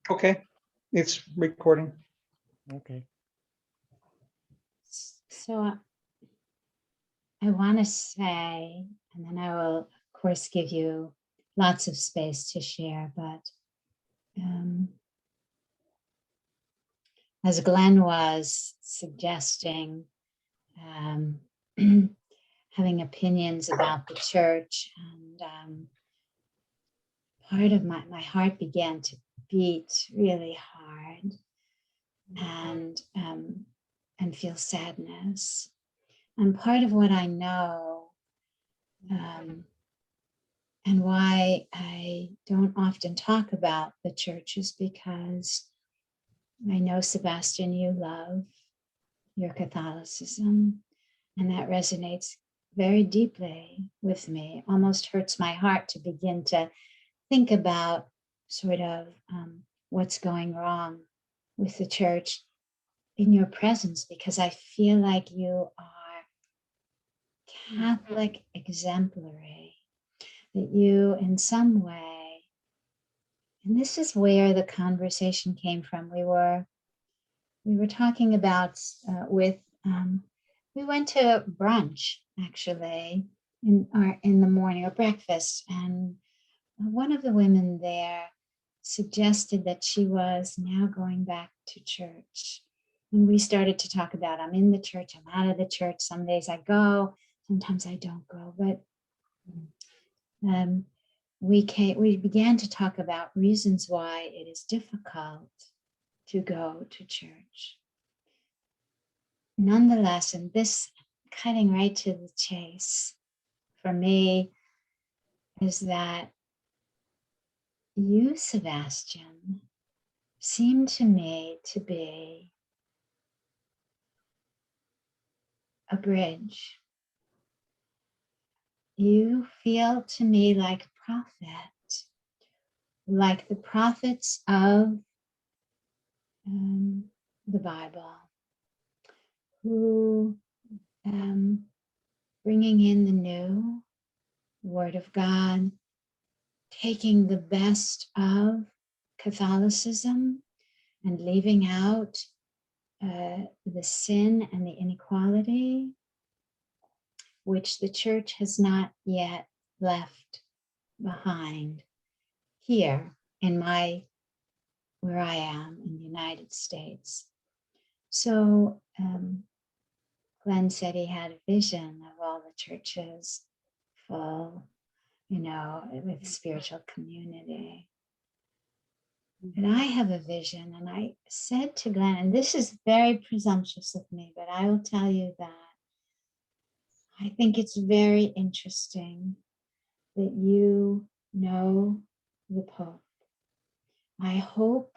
Okay, it's recording. Okay. So I want to say, and then I will, of course, give you lots of space to share, but as Glenn was suggesting, having opinions about the church, and part of my heart began to beat really hard and feel sadness. And part of what I know, and why I don't often talk about the church, is because I know, Sebastian, you love your Catholicism, and that resonates very deeply with me. It almost hurts my heart to begin to think about sort of what's going wrong with the church in your presence, because I feel like you are Catholic exemplary, that you in some way, and this is where the conversation came from. We were talking about we went to brunch actually in the morning, or breakfast, and one of the women there suggested that she was now going back to church. And we started to talk about, I'm in the church, I'm out of the church. Some days I go, sometimes I don't go. But we began to talk about reasons why it is difficult to go to church. Nonetheless, and this cutting right to the chase for me is that you, Sebastian, seem to me to be a bridge. You feel to me like a prophet, like the prophets of the Bible, who bringing in the new Word of God, taking the best of Catholicism and leaving out the sin and the inequality, which the church has not yet left behind here in where I am in the United States. So Glenn said he had a vision of all the churches full, with spiritual community. And I have a vision, and I said to Glenn, and this is very presumptuous of me, but I will tell you that I think it's very interesting that you know the Pope. I hope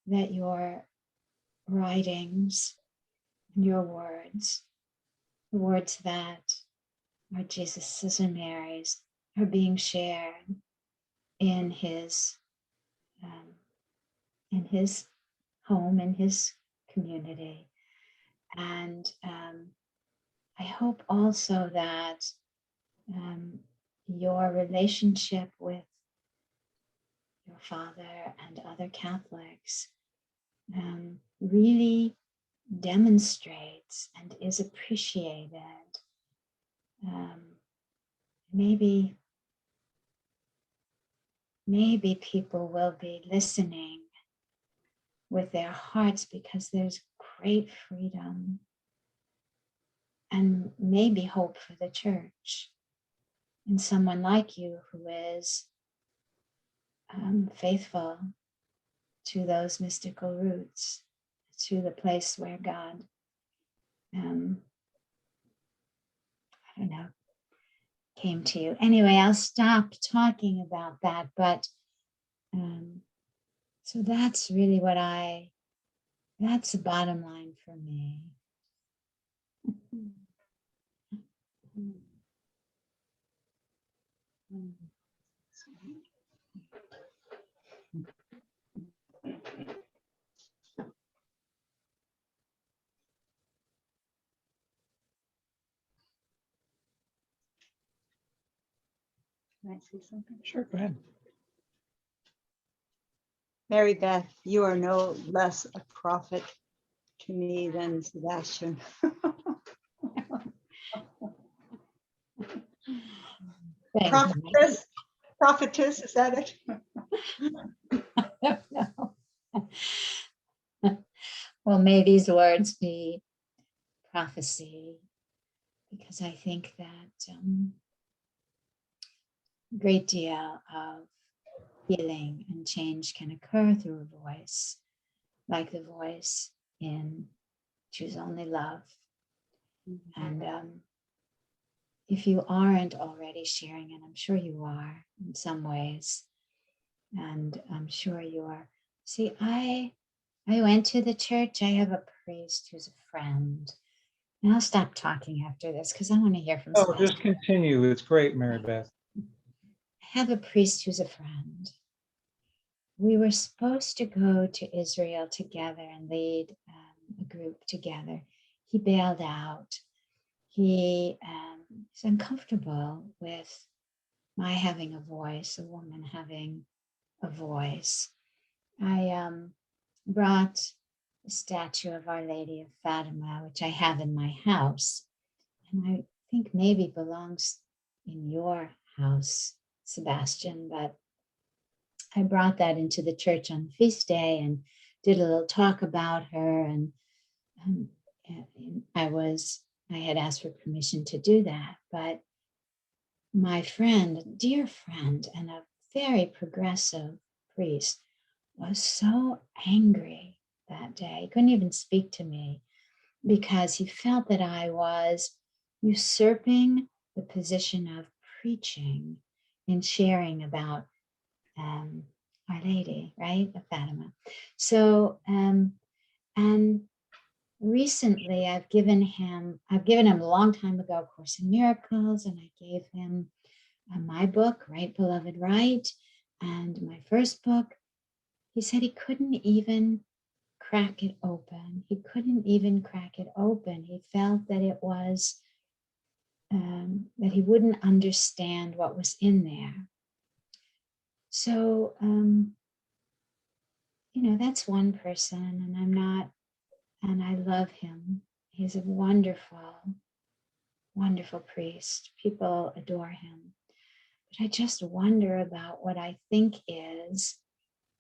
that your writings and your words, the words that are Jesus's and Mary's, are being shared in his home, in his community. And I hope also that your relationship with your father and other Catholics really demonstrates and is appreciated. Maybe people will be listening with their hearts, because there's great freedom and maybe hope for the church in someone like you who is faithful to those mystical roots, to the place where God, came to you. Anyway, I'll stop talking about that, but so that's really that's the bottom line for me. Can I say something? Sure, go ahead. MaryBeth, you are no less a prophet to me than Sebastian. Thank you. Prophetess, is that it? I don't know. Well, may these words be prophecy, because I think that a great deal of healing and change can occur through a voice, like the voice in Choose Only Love. And if you aren't already sharing, and I'm sure you are in some ways, and I'm sure you are. See, I went to the church. I have a priest who's a friend. And I'll stop talking after this because I want to hear from Oh, Sebastian. just continue. It's great, MaryBeth. I have a priest who's a friend. We were supposed to go to Israel together and lead a group together. He bailed out. He is uncomfortable with my having a voice, a woman having a voice. I brought a statue of Our Lady of Fatima, which I have in my house, and I think maybe belongs in your house, Sebastian, but I brought that into the church on feast day and did a little talk about her, and I had asked for permission to do that, but my friend, dear friend, and a very progressive priest was so angry that day. He couldn't even speak to me because he felt that I was usurping the position of preaching and sharing about Our Lady, right, of Fatima. So, and recently I've given him a long time ago, A Course in Miracles, and I gave him my book, Right, Beloved, Right, and my first book. He said he couldn't even crack it open. He couldn't even crack it open. He felt that it was, that he wouldn't understand what was in there. So, that's one person, and I love him. He's a wonderful, wonderful priest. People adore him. But I just wonder about what I think is,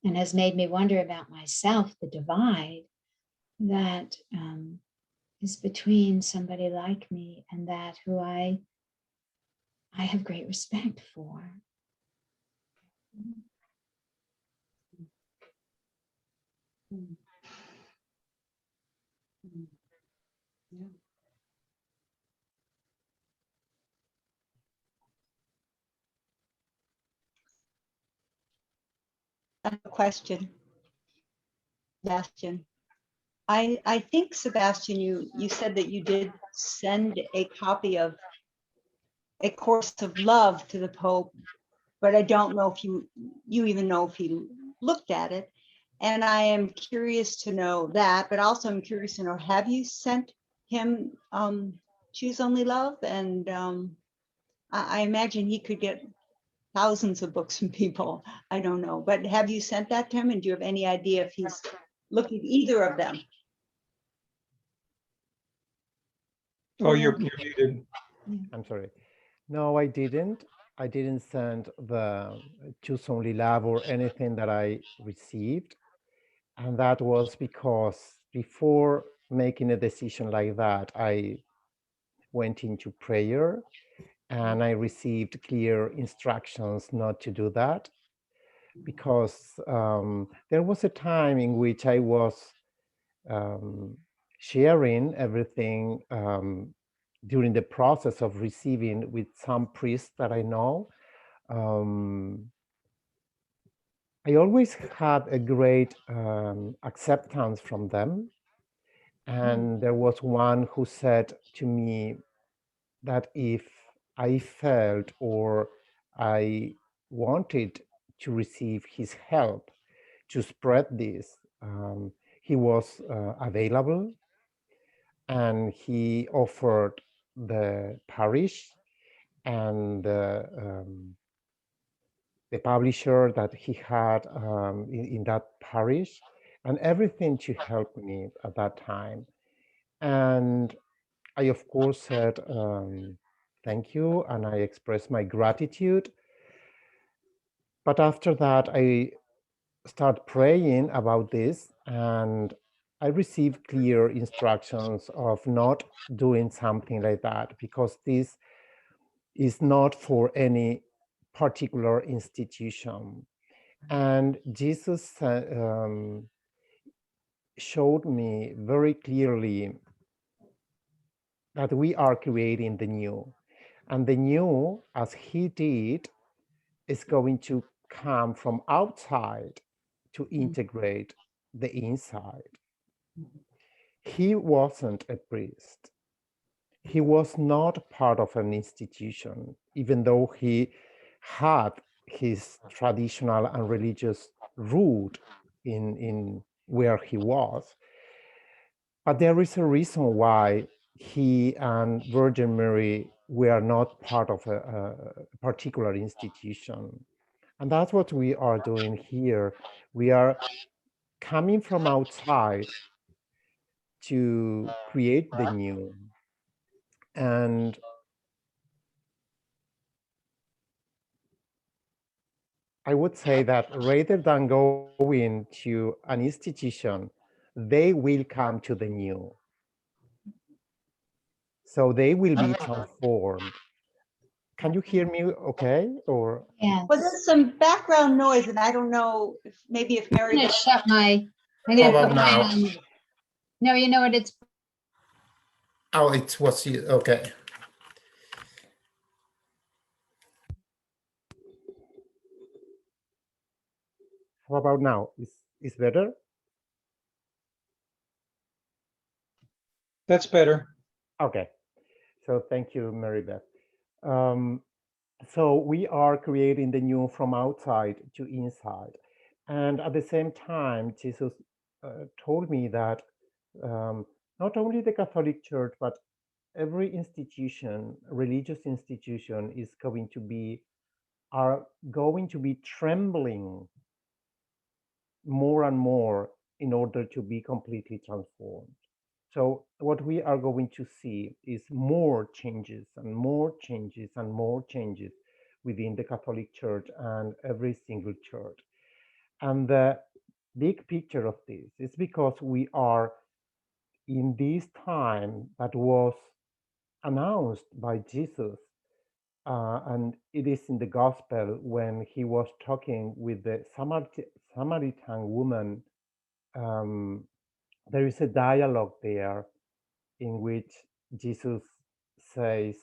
and has made me wonder about myself, the divide that is between somebody like me and that who I have great respect for. Yeah. I have a question, Sebastian. I think, Sebastian, you said that you did send a copy of A Course of Love to the Pope, but I don't know if you even know if he looked at it. And I am curious to know that, but also I'm curious to know, have you sent him Choose Only Love? And I imagine he could get thousands of books from people. I don't know, but have you sent that to him? And do you have any idea if he's looked at either of them? Oh, you're muted. I'm sorry. No, I didn't. I didn't send the Choose Only Love or anything that I received. And that was because before making a decision like that, I went into prayer and I received clear instructions not to do that, because there was a time in which I was sharing everything during the process of receiving with some priests that I know. I always had a great acceptance from them. And there was one who said to me that if I felt or I wanted to receive his help to spread this, he was available, and he offered the parish and the the publisher that he had in that parish, and everything to help me at that time. And I, of course, said thank you, and I expressed my gratitude. But after that, I started praying about this, and I received clear instructions of not doing something like that, because this is not for any particular institution. And Jesus showed me very clearly that we are creating the new. And the new, as he did, is going to come from outside to integrate the inside. He wasn't a priest. He was not part of an institution, even though he had his traditional and religious root in where he was. But there is a reason why he and Virgin Mary were not part of a particular institution. And that's what we are doing here. We are coming from outside to create the new. And I would say that rather than going to an institution, they will come to the new. So they will be transformed. Can you hear me okay? Or Yes. Well, there's some background noise and I don't know if maybe if I'm Mary gonna Beth. shut my, I'm how gonna about put mine now? on. No, you know what, it's, Oh, it was you. Okay. How about now? Is better? That's better. Okay. So thank you, MaryBeth. So we are creating the new from outside to inside. And at the same time, Jesus told me that not only the Catholic Church, but every institution, religious institution, are going to be trembling more and more in order to be completely transformed. So what we are going to see is more changes and more changes and more changes within the Catholic Church and every single church. And the big picture of this is because we are in this time that was announced by Jesus, and it is in the gospel when he was talking with the Samaritan woman. There is a dialogue there in which Jesus says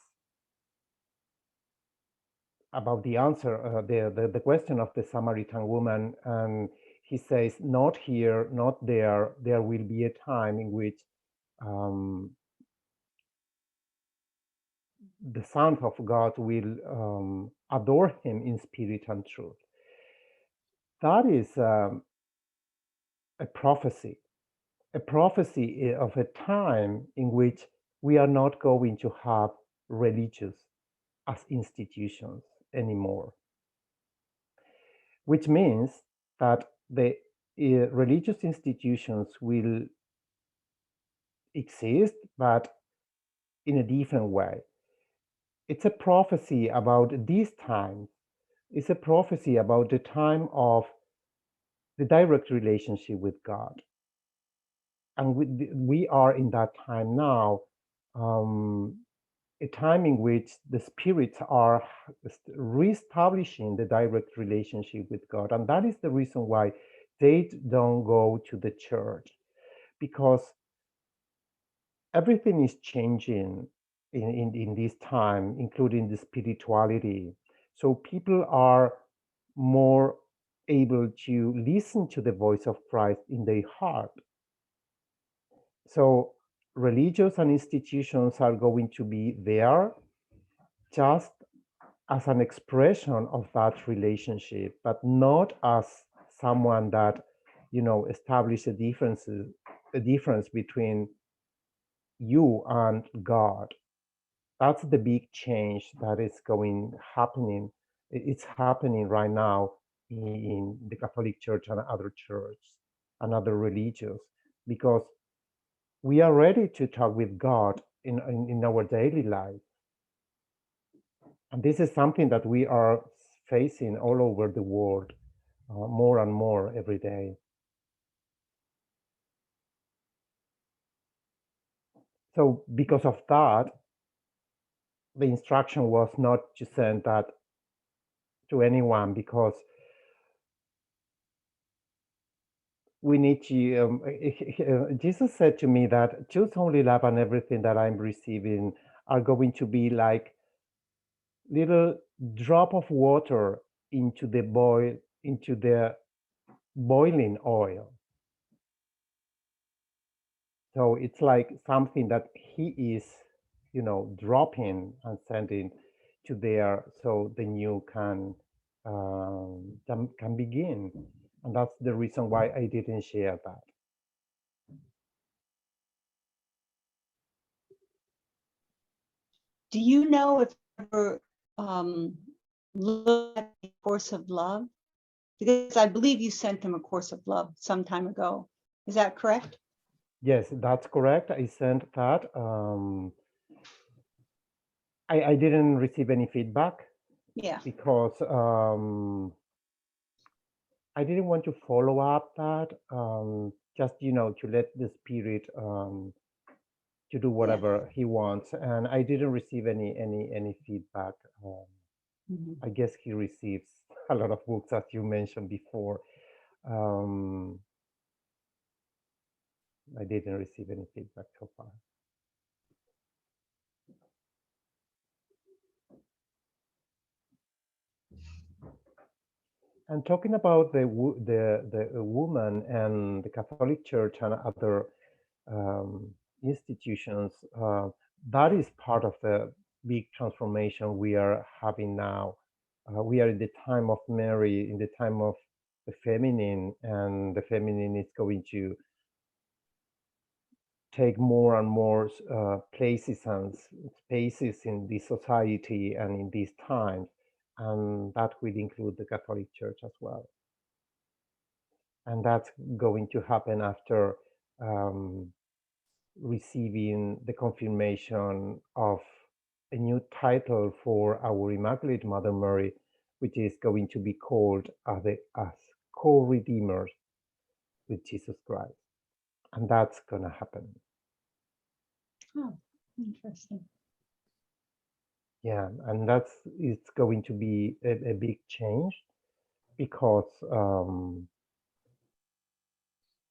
about the answer, the question of the Samaritan woman, and he says, not here, not there, there will be a time in which the Son of God will adore him in spirit and truth. That is a prophecy of a time in which we are not going to have religious as institutions anymore, which means that the religious institutions will exist, but in a different way. It's a prophecy about these times. It's a prophecy about the time of the direct relationship with God. And we are in that time now, a time in which the spirits are reestablishing the direct relationship with God. And that is the reason why they don't go to the church, because everything is changing in this time, including the spirituality. So people are more able to listen to the voice of Christ in their heart. So religions and institutions are going to be there just as an expression of that relationship, but not as someone that, establish a difference between you and God. That's the big change that is happening It's happening right now in the Catholic Church and other churches and other religions, because we are ready to talk with God in our daily life. And this is something that we are facing all over the world, more and more every day. So because of that, the instruction was not to send that to anyone, because we need to, Jesus said to me that choose only love, and everything that I'm receiving are going to be like little drop of water into the boiling oil. So it's like something that he is, dropping and sending to there, so the new can begin. And that's the reason why I didn't share that. Do you know if you ever looked at the course of love? Because I believe you sent them a course of love some time ago. Is that correct? Yes, that's correct. I sent that. I didn't receive any feedback Yeah. because I didn't want to follow up that. Just to let the spirit to do whatever he wants, and I didn't receive any feedback. Mhm. I guess he receives a lot of books, as you mentioned before. I didn't receive any feedback so far. And talking about the woman and the Catholic Church and other institutions, that is part of the big transformation we are having now. We are in the time of Mary, in the time of the feminine, and the feminine is going to take more and more places and spaces in this society and in these times, and that will include the Catholic Church as well. And that's going to happen after receiving the confirmation of a new title for our Immaculate Mother Mary, which is going to be called as co-redeemers with Jesus Christ. And that's going to happen. Oh, interesting. Yeah, and it's going to be a big change, because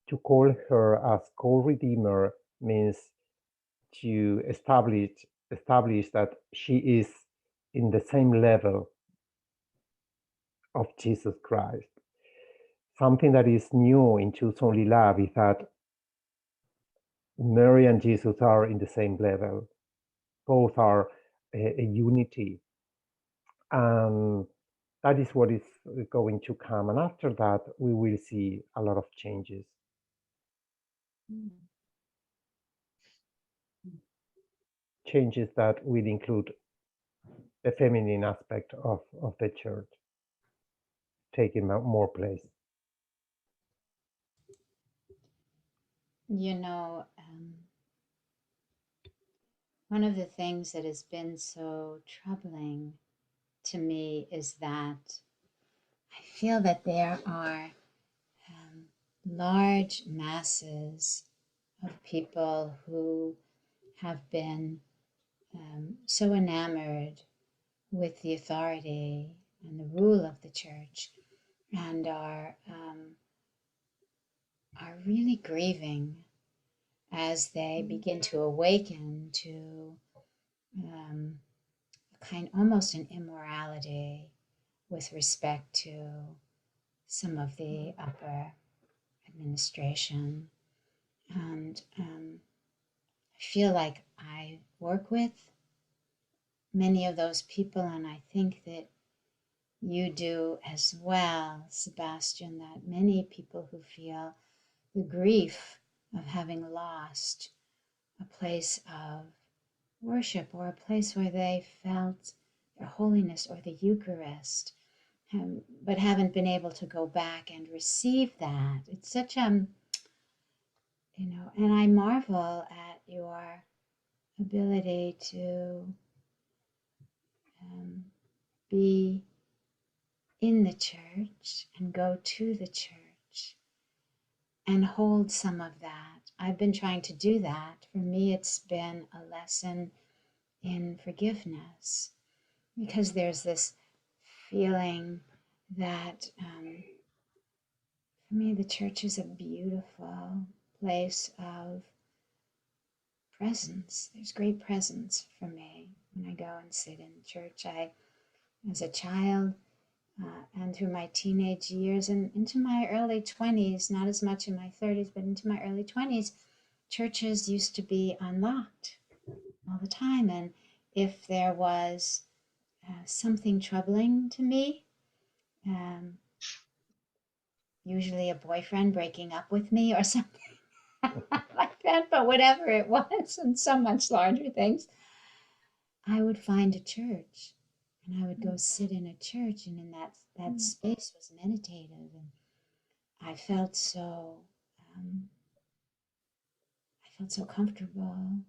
to call her as co-redeemer means to establish that she is in the same level of Jesus Christ. Something that is new in Choose Only Love is that Mary and Jesus are in the same level. Both are a unity. And that is what is going to come. And after that, we will see a lot of changes. Changes that will include the feminine aspect of the church taking more place. One of the things that has been so troubling to me is that I feel that there are large masses of people who have been so enamored with the authority and the rule of the church, and are really grieving as they begin to awaken to almost an immorality with respect to some of the upper administration. And I feel like I work with many of those people, and I think that you do as well, Sebastian, that many people who feel the grief of having lost a place of worship, or a place where they felt for holiness or the Eucharist, but haven't been able to go back and receive that. It's such and I marvel at your ability to be in the church and go to the church and hold some of that. I've been trying to do that. For me, it's been a lesson in forgiveness, because there's this feeling that for me, the church is a beautiful place of presence. There's great presence for me when I go and sit in church. As a child, and through my teenage years and into my early 20s, not as much in my 30s, but into my early 20s, churches used to be unlocked all the time. And if there was something troubling to me, usually a boyfriend breaking up with me or something like that, but whatever it was, and so much larger things, I would find a church. And I would go sit in a church, and in that space was meditative, and I felt so comfortable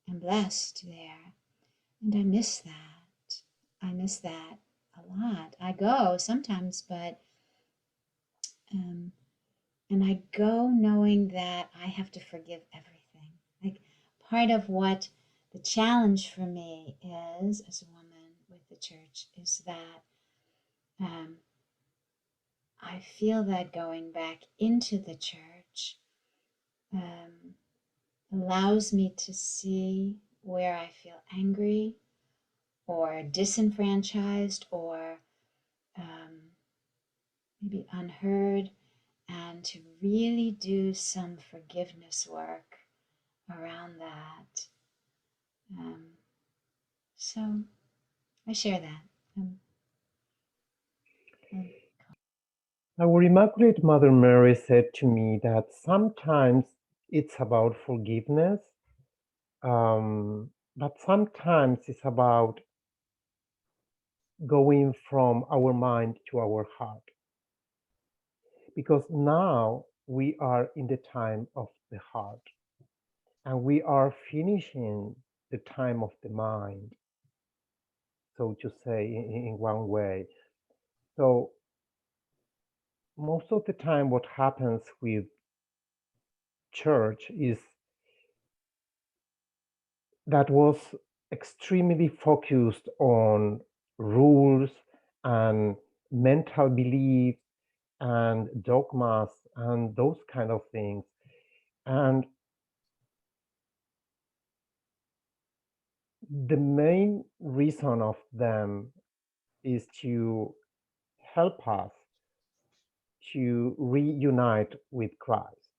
and blessed there, and I miss that. I miss that a lot. I go sometimes, but and I go knowing that I have to forgive everything. Like, part of what the challenge for me is as a woman with the church is that I feel that going back into the church allows me to see where I feel angry or disenfranchised or maybe unheard, and to really do some forgiveness work around that. So I share that. Our Immaculate Mother Mary said to me that sometimes it's about forgiveness, but sometimes it's about going from our mind to our heart. Because now we are in the time of the heart, and we are finishing the time of the mind, so to say, in one way. So most of the time what happens with church is that was extremely focused on rules and mental beliefs and dogmas and those kind of things. And the main reason of them is to help us to reunite with Christ,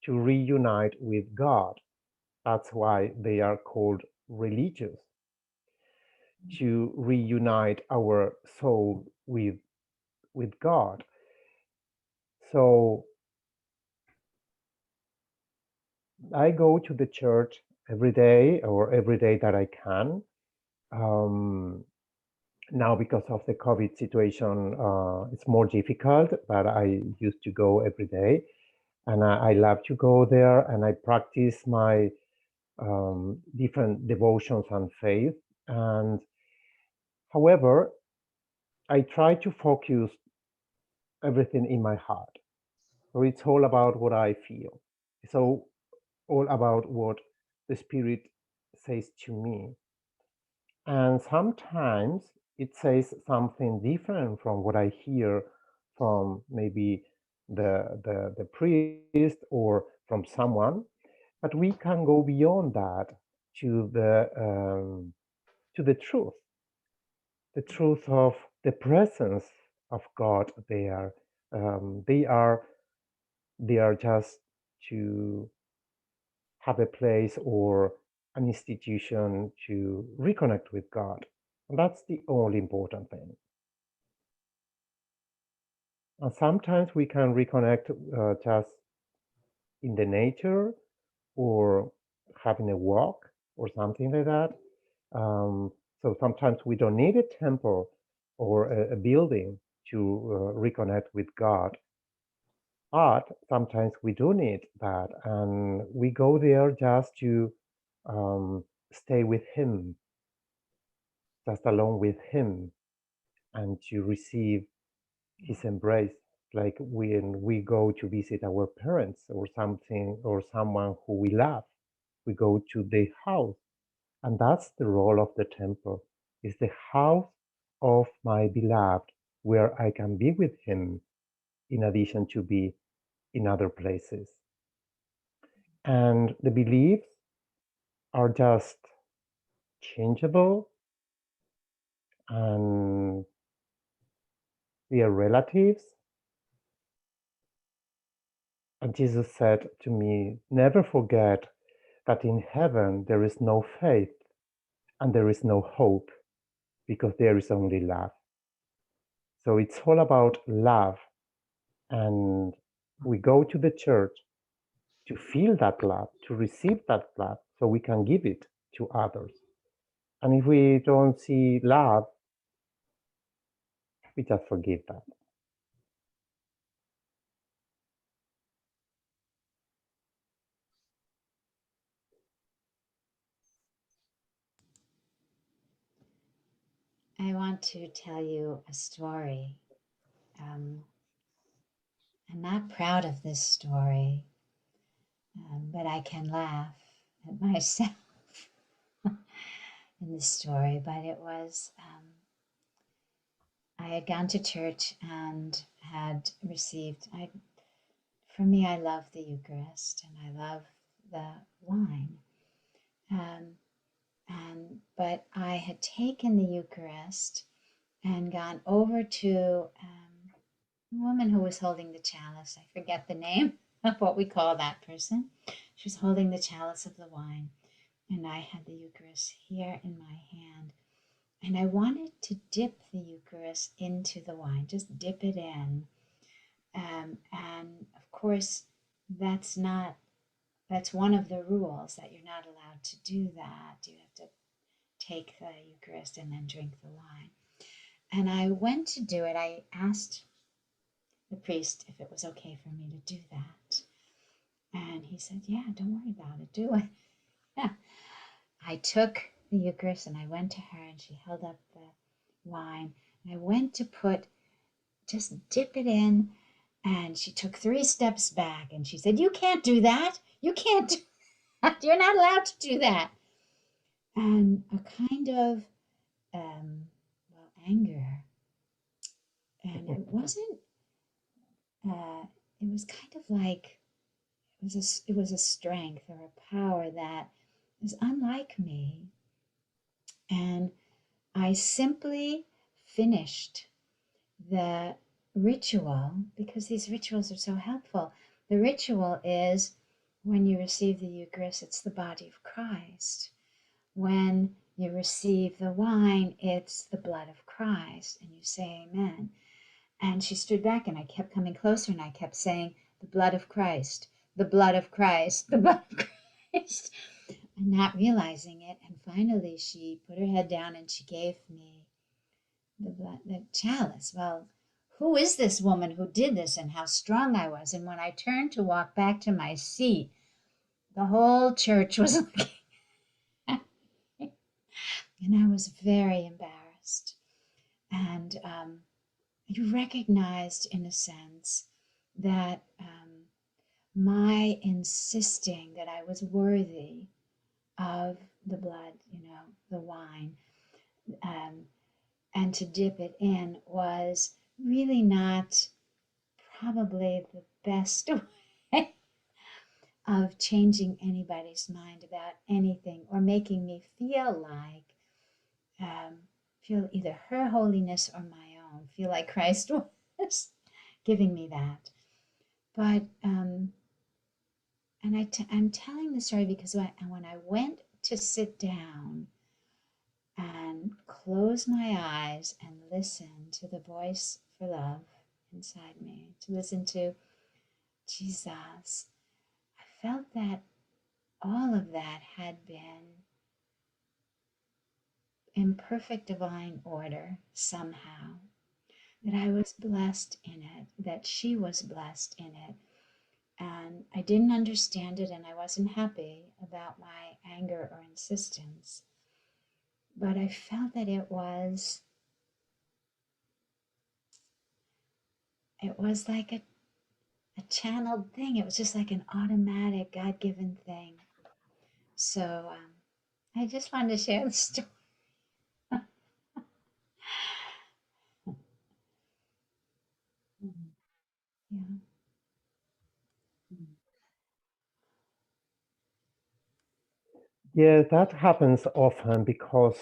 to reunite with God. That's why they are called religious, to reunite our soul with God. So I go to the church every day, or every day that I can. Now, because of the COVID situation, it's more difficult, but I used to go every day, and I love to go there, and I practice my different devotions and faith. And however, I try to focus everything in my heart. So it's all about what I feel. So all about what the Spirit says to me. And sometimes it says something different from what I hear from maybe the priest or from someone, but we can go beyond that to the truth of the presence of God there. They are just to have a place or an institution to reconnect with God. And that's the only important thing. And sometimes we can reconnect just in the nature or having a walk or something like that. So sometimes we don't need a temple or a building to reconnect with God. But sometimes we do need that, and we go there just to stay with Him, just alone with Him, and to receive His embrace. Like when we go to visit our parents or something, or someone who we love, we go to their house, and that's the role of the temple. It's the house of my beloved, where I can be with Him, in addition to be in other places. And the beliefs are just changeable, and we are relatives. And Jesus said to me, never forget that in heaven there is no faith and there is no hope, because there is only love. So it's all about love. And we go to the church to feel that love, to receive that love, so we can give it to others. And if we don't see love, we just forgive that. I want to tell you a story. I'm not proud of this story, but I can laugh at myself in the story. But it was, I had gone to church and had received, for me, I love the Eucharist and I love the wine. But I had taken the Eucharist and gone over to a woman who was holding the chalice. I forget the name of what we call that person. She was holding the chalice of the wine, and I had the Eucharist here in my hand. And I wanted to dip the Eucharist into the wine, just dip it in. And of course, that's one of the rules, that you're not allowed to do that. You have to take the Eucharist and then drink the wine. And I went to do it. I asked the priest if it was okay for me to do that. And he said, yeah, don't worry about it, do it. Yeah. I took the Eucharist and I went to her and she held up the wine. And I went to just dip it in, and she took 3 steps back and she said, you can't do that. You can't do that. You're not allowed to do that. And a kind of, anger. And it wasn't, it was kind of like, it was a strength or a power that is unlike me. And I simply finished the ritual, because these rituals are so helpful. The ritual is, when you receive the Eucharist, it's the body of Christ. When you receive the wine, it's the blood of Christ, and you say amen. And she stood back, and I kept coming closer, and I kept saying, the blood of Christ, the blood of Christ, the blood of Christ, and not realizing it. And finally, she put her head down, and she gave me the chalice. Well, who is this woman who did this, and how strong I was? And when I turned to walk back to my seat, the whole church was looking at me, and I was very embarrassed. And you recognized, in a sense, that my insisting that I was worthy of the blood, the wine, and to dip it in was really not probably the best way of changing anybody's mind about anything, or making me feel like, feel either her holiness or my own, feel like Christ was giving me that. But, and I'm telling the story because when I went to sit down and close my eyes and listen to the voice for love inside me, to listen to Jesus, I felt that all of that had been in perfect divine order somehow, that I was blessed in it, that she was blessed in it. And I didn't understand it, and I wasn't happy about my anger or insistence. But I felt that it was like a channeled thing. It was just like an automatic God-given thing. So I just wanted to share the story. Yeah. Yeah, that happens often because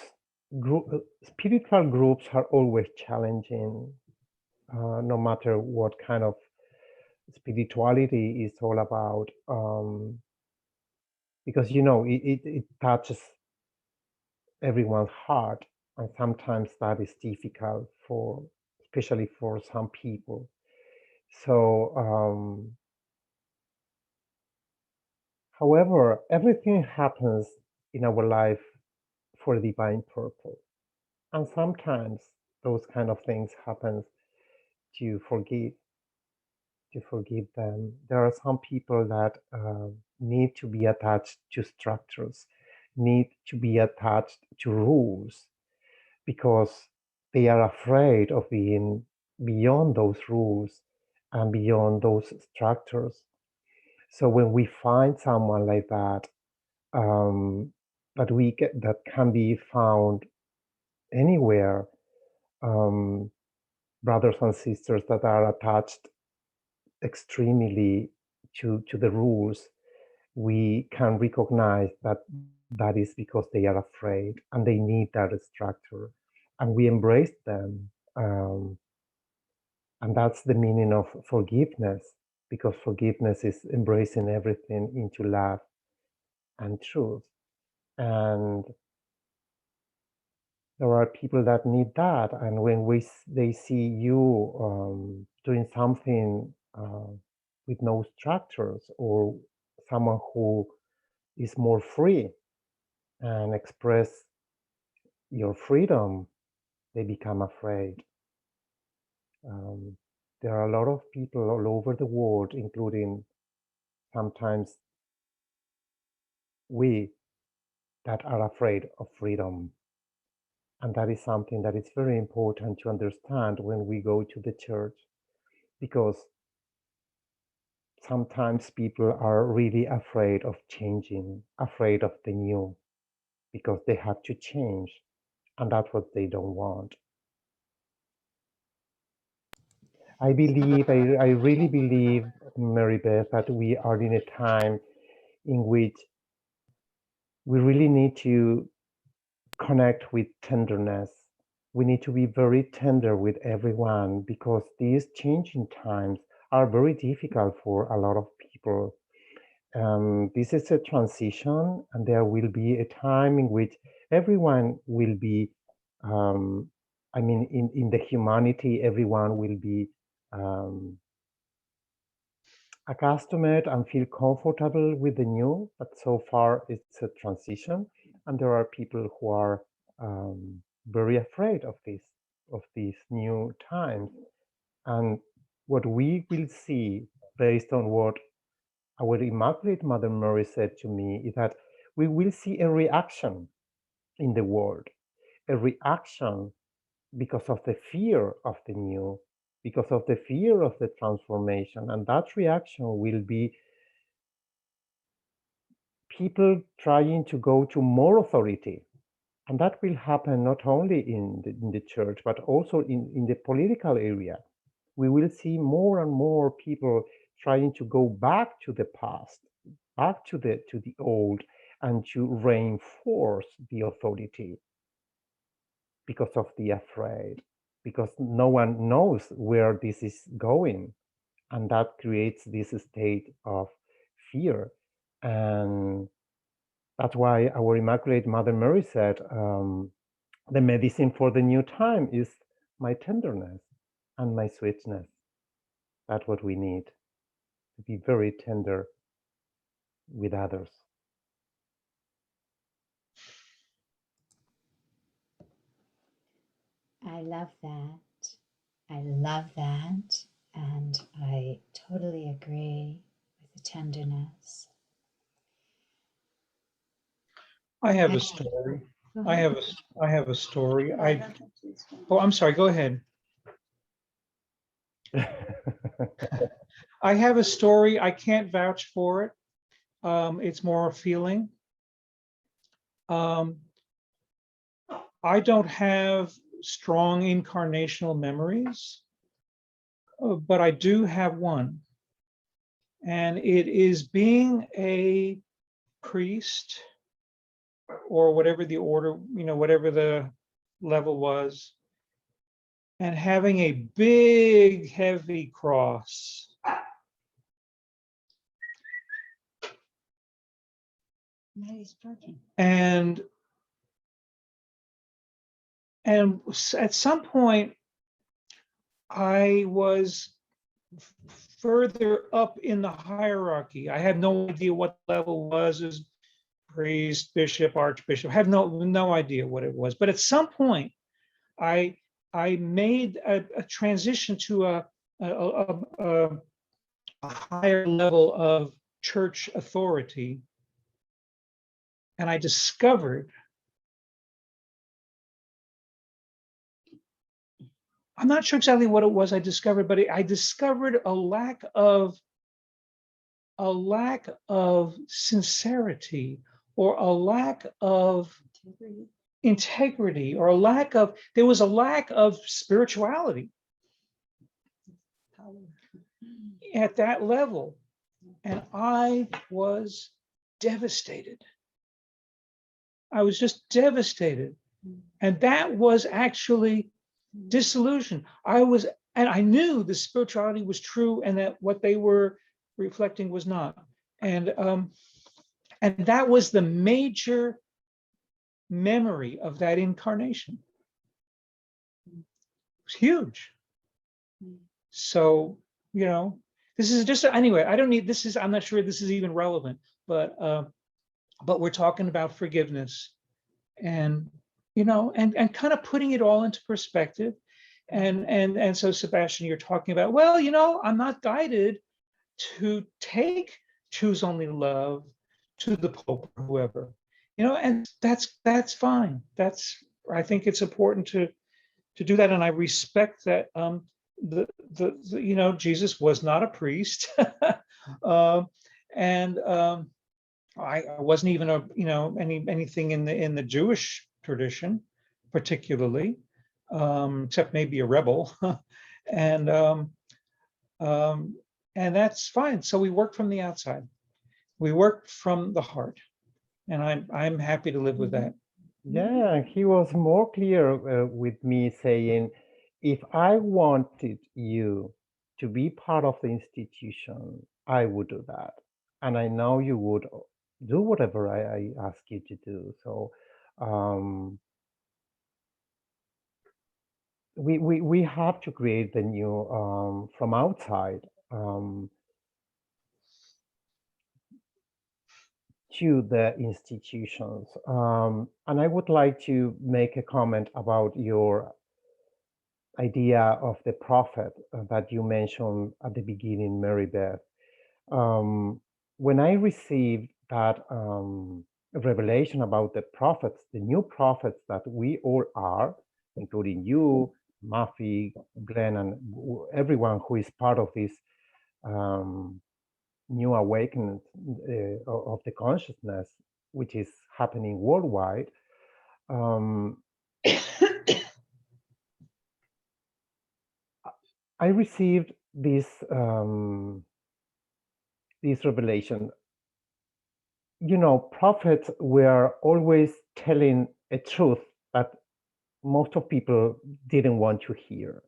spiritual groups are always challenging, no matter what kind of spirituality is all about. Because, you know, it touches everyone's heart, and sometimes that is difficult for, especially for some people. So, however, everything happens in our life for a divine purpose. And sometimes those kind of things happen to forgive them. There are some people that need to be attached to structures, need to be attached to rules, because they are afraid of being beyond those rules and beyond those structures. So when we find someone like that, that can be found anywhere, brothers and sisters that are attached extremely to the rules, we can recognize that that is because they are afraid and they need that structure, and we embrace them. And that's the meaning of forgiveness, because forgiveness is embracing everything into love and truth. And there are people that need that, and when they see you doing something with no structures, or someone who is more free and express your freedom, they become afraid. There are a lot of people all over the world, including sometimes we, that are afraid of freedom. And that is something that is very important to understand when we go to the church, because sometimes people are really afraid of changing, afraid of the new, because they have to change, and that's what they don't want. I really believe, MaryBeth, that we are in a time in which we really need to connect with tenderness. We need to be very tender with everyone, because these changing times are very difficult for a lot of people. This is a transition, and there will be a time in which everyone will be, in the humanity, everyone will be accustomed and feel comfortable with the new, but so far it's a transition, and there are people who are very afraid of these new times. And what we will see, based on what our Immaculate Mother Mary said to me, is that we will see a reaction in the world, a reaction because of the fear of the new, because of the fear of the transformation. And that reaction will be people trying to go to more authority. And that will happen not only in the church, but also in the political area. We will see more and more people trying to go back to the past, back to the old, and to reinforce the authority because of the afraid, because no one knows where this is going. And that creates this state of fear. And that's why our Immaculate Mother Mary said, the medicine for the new time is my tenderness and my sweetness. That's what we need, to be very tender with others. I love that. I love that. And I totally agree with the tenderness. I have a And- story. Go I ahead. have a story. Oh, I'm sorry, go ahead. I have a story. I can't vouch for it. It's more a feeling. I don't have strong incarnational memories, but I do have one. And it is being a priest or whatever the order, whatever the level was, and having a big, heavy cross. Mary's broken. And at some point, I was further up in the hierarchy. I had no idea what level was as priest, bishop, archbishop. I had no idea what it was. But at some point, I made a transition to a higher level of church authority, and I discovered. I'm not sure exactly what it was I discovered, but I discovered a lack of sincerity, or a lack of integrity, or there was a lack of spirituality at that level. And I was devastated. I was just devastated. And that was actually disillusion. And I knew the spirituality was true and that what they were reflecting was not. And that was the major memory of that incarnation. It was huge. So, this is just, anyway, I'm not sure this is even relevant, but we're talking about forgiveness and, and kind of putting it all into perspective. And so, Sebastian, you're talking about, well, I'm not guided to choose only love to the Pope or whoever, and that's fine. I think it's important to do that. And I respect that Jesus was not a priest. And I wasn't even anything in the Jewish tradition, particularly, except maybe a rebel. And that's fine. So we work from the outside. We work from the heart, and I'm happy to live with that. Yeah, he was more clear with me saying, if I wanted you to be part of the institution, I would do that. And I know you would do whatever I ask you to do. So we have to create the new from outside to the institutions. And I would like to make a comment about your idea of the prophet that you mentioned at the beginning, MaryBeth. When I received that revelation about the prophets, the new prophets that we all are, including you, Muffy, Glenn, and everyone who is part of this new awakening of the consciousness, which is happening worldwide, I received this revelation. Prophets were always telling a truth that most of people didn't want to hear.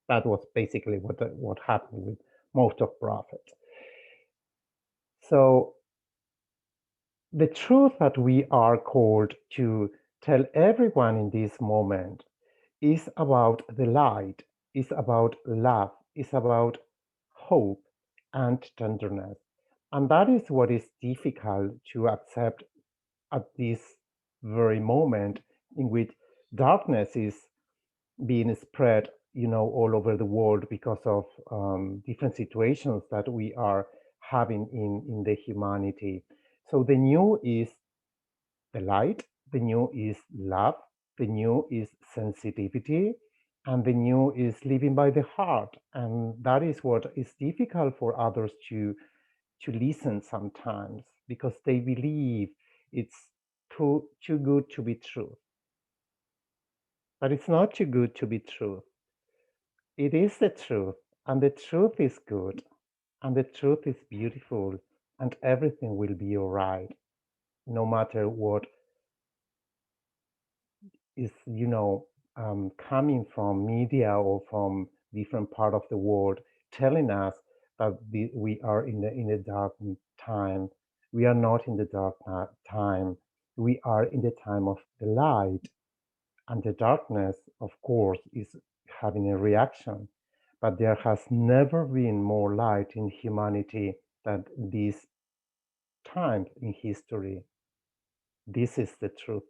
That was basically what happened with most of prophets. So the truth that we are called to tell everyone in this moment is about the light, is about love, is about hope and tenderness. And that is what is difficult to accept at this very moment in which darkness is being spread, all over the world because of different situations that we are having in the humanity. So the new is the light, the new is love, the new is sensitivity, and the new is living by the heart. And that is what is difficult for others to listen sometimes because they believe it's too good to be true. But it's not too good to be true. It is the truth, and the truth is good, and the truth is beautiful, and everything will be all right, no matter what is, coming from media or from different part of the world, telling us that we are in a dark time. We are not in the dark time. We are in the time of the light, and the darkness, of course, is having a reaction. But there has never been more light in humanity than this time in history. This is the truth.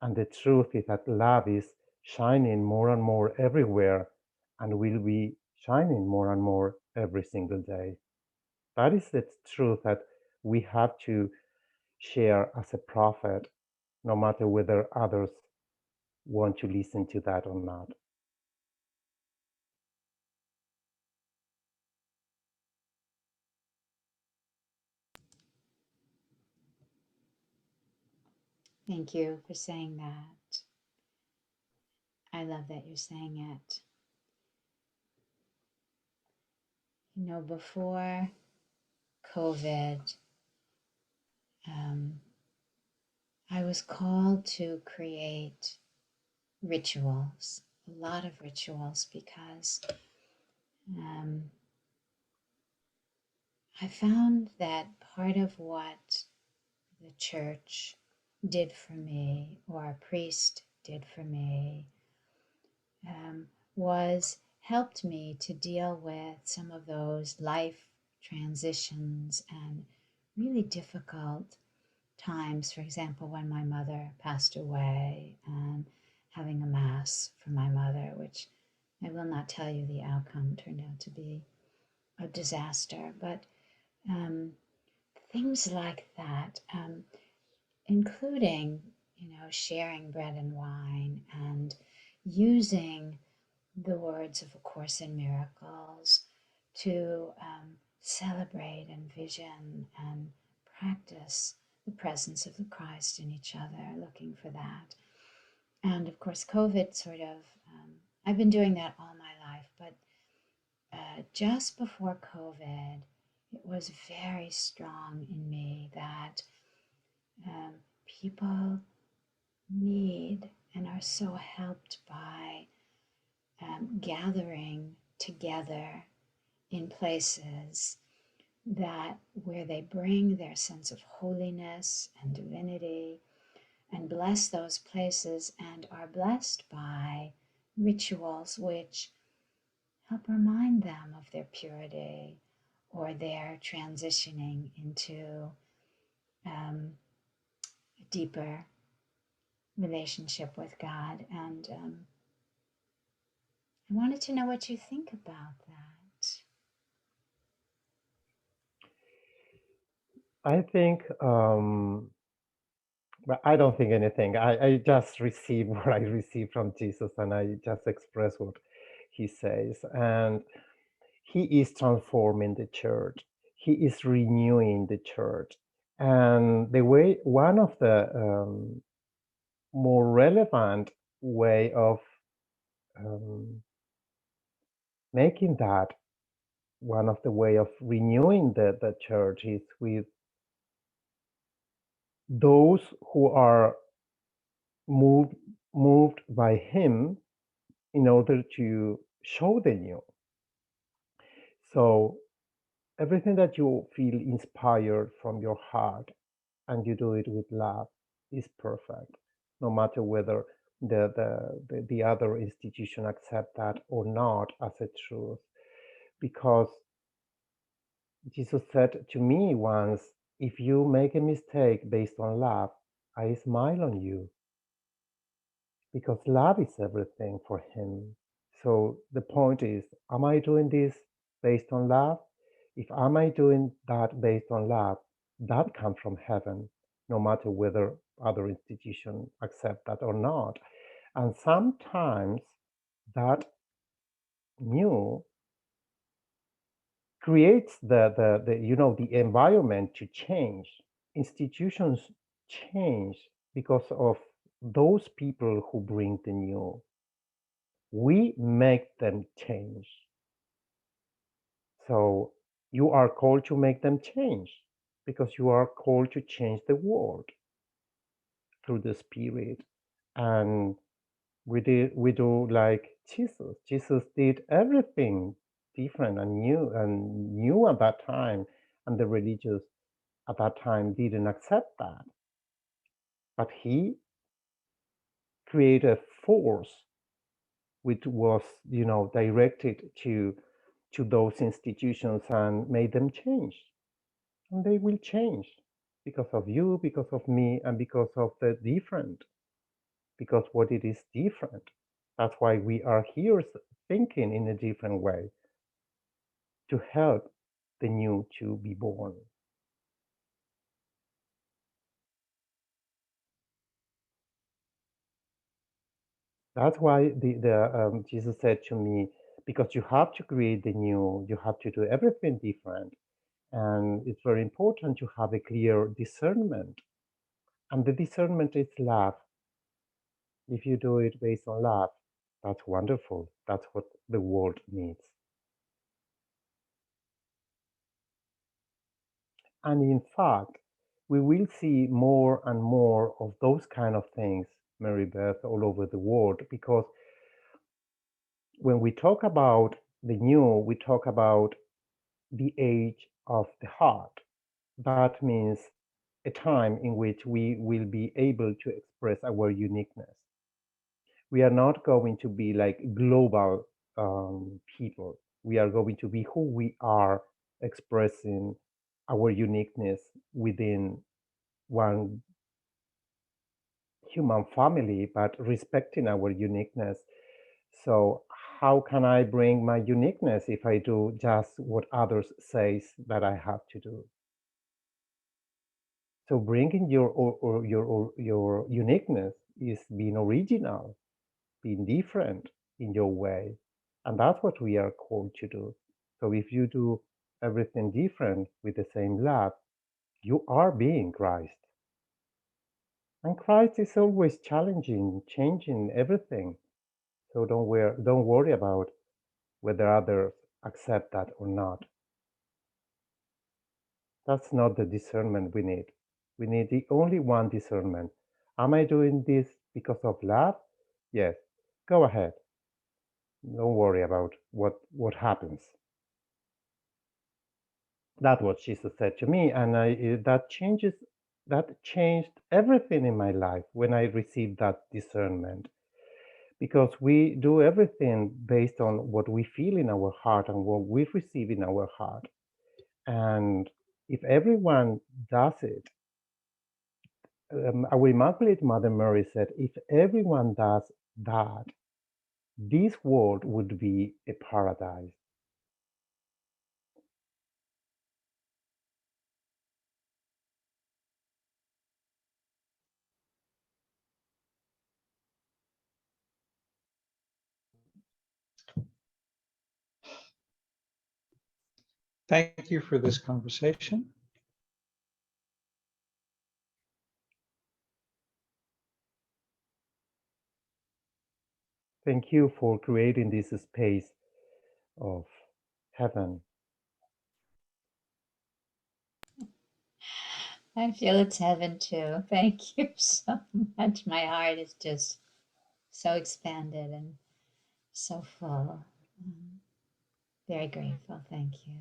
And the truth is that love is shining more and more everywhere and will be shining more and more every single day. That is the truth that we have to share as a prophet, no matter whether others want to listen to that or not. Thank you for saying that. I love that you're saying it. Before COVID, I was called to create rituals, a lot of rituals, because I found that part of what the church did for me, or a priest did for me, was helped me to deal with some of those life transitions and really difficult times. For example, when my mother passed away and having a mass for my mother, which I will not tell you the outcome, turned out to be a disaster, but things like that, including, sharing bread and wine and using the words of A Course in Miracles to celebrate and vision and practice the presence of the Christ in each other, looking for that. And of course, COVID sort of, I've been doing that all my life, but just before COVID, it was very strong in me that people need and are so helped by gathering together in places that where they bring their sense of holiness and divinity and bless those places and are blessed by rituals which help remind them of their purity or their transitioning into a deeper relationship with God. And I wanted to know what you think about that. I think, but I don't think anything. I just receive what I receive from Jesus, and I just express what he says. And he is transforming the church. He is renewing the church. And the way, one of the more relevant way of making that, one of the way of renewing the church is with those who are moved by him in order to show the new. So everything that you feel inspired from your heart and you do it with love is perfect, no matter whether the other institution accept that or not as a truth. Because Jesus said to me once, if you make a mistake based on love, I smile on you. because love is everything for him. So the point is, am I doing this based on love? If am I doing that based on love, that comes from heaven, no matter whether other institutions accept that or not. And sometimes that new creates the environment to change. Institutions change because of those people who bring the new. We make them change. So you are called to make them change because you are called to change the world through the Spirit. And we do like Jesus. Jesus did everything different and new at that time, and the religious at that time didn't accept that. But he created a force which was, directed to those institutions and made them change. And they will change because of you, because of me, and because of the different, because what it is different. That's why we are here thinking in a different way to help the new to be born. That's why Jesus said to me, because you have to create the new, you have to do everything different. And it's very important to have a clear discernment. And the discernment is love. If you do it based on love, that's wonderful. That's what the world needs. And in fact, we will see more and more of those kind of things, MaryBeth, all over the world, because when we talk about the new, we talk about the age of the heart. That means a time in which we will be able to express our uniqueness. We are not going to be like global people. We are going to be who we are, expressing our uniqueness within one human family, but respecting our uniqueness. So how can I bring my uniqueness if I do just what others says that I have to do? So bringing your uniqueness is being original, being different in your way. And that's what we are called to do. So if you do everything different with the same love, you are being Christ. And Christ is always challenging, changing everything. So don't worry about whether others accept that or not. That's not the discernment we need. We need the only one discernment. Am I doing this because of love? Yes, go ahead. Don't worry about what happens. That's what Jesus said to me, and that changed everything in my life when I received that discernment. Because we do everything based on what we feel in our heart and what we receive in our heart. And if everyone does it, our Immaculate Mother Mary said, if everyone does that, this world would be a paradise. Thank you for this conversation. Thank you for creating this space of heaven. I feel it's heaven too. Thank you so much. My heart is just so expanded and so full. Very grateful. Thank you.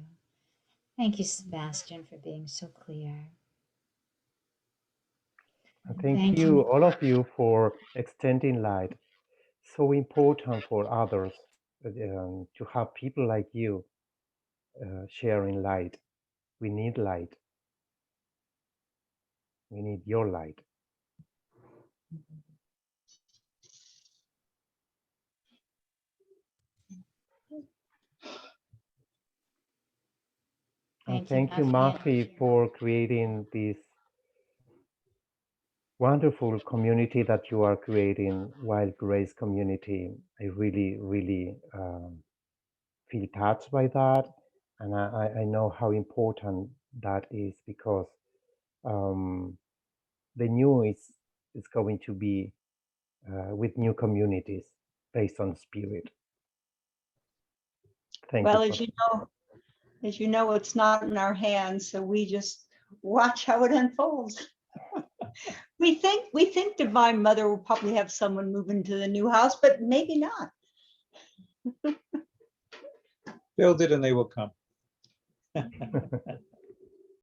Thank you, Sebastian, for being so clear. And thank you, all of you, for extending light. So important for others to have people like you sharing light. We need light. We need your light. And thank you, Muffy, for creating this wonderful community that you are creating, Wild Grace community. I really, really feel touched by that. And I know how important that is, because the new is going to be with new communities based on spirit. Thank Well, you. as you know, it's not in our hands, so we just watch how it unfolds. We think Divine Mother will probably have someone move into the new house, but maybe not. Build it and they will come.